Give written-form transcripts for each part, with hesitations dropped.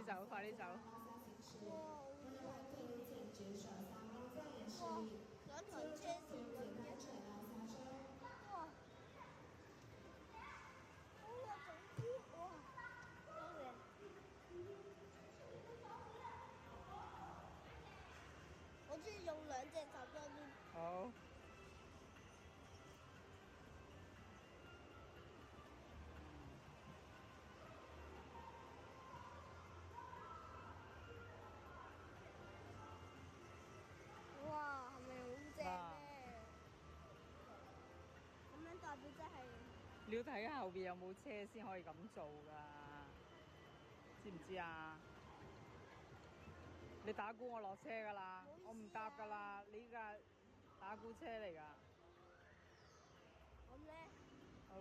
走，快啲走！哇！兩台車線輪嘅，哇！好有總之，哇！好嘅，我中意用兩隻手多啲。好。哇，係咪好正咧？咁樣代表即係你要睇下後邊有冇車先可以咁做㗎，知唔知啊？你打鼓我落車㗎啦，我唔搭㗎啦，你依架打鼓車嚟㗎。咁咧？好。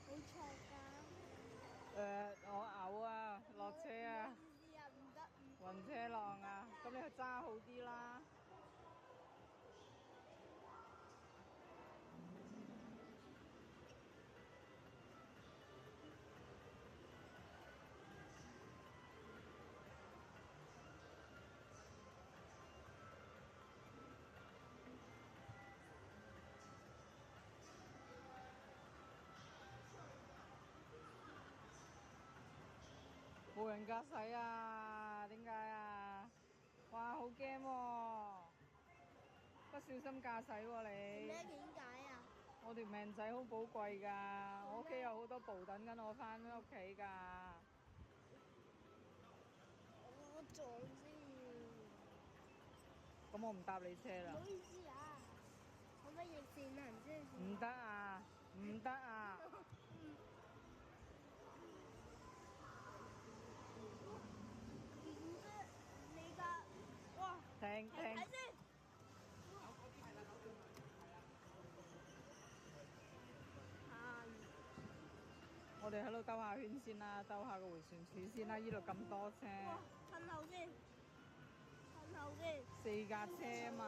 好長㗎！我嘔啊，落車啊！唔知啊，唔得唔得。暈車浪啊！咁你去揸好啲啦。冇人駕駛啊？點解啊？哇，好驚喎！不小心駕駛喎你。咩點解啊？我條命仔好寶貴㗎，我屋企有好多寶等緊我返屋企㗎。我撞先。咁我唔搭你車啦。唔好意思啊，可唔可以逆線行先？唔得啊！唔得啊！你架哇！停！睇先。我哋喺度兜下圈先啦，兜下個迴旋處先啦。呢度咁多車。哇！褪後先，褪後先。4架車啊嘛。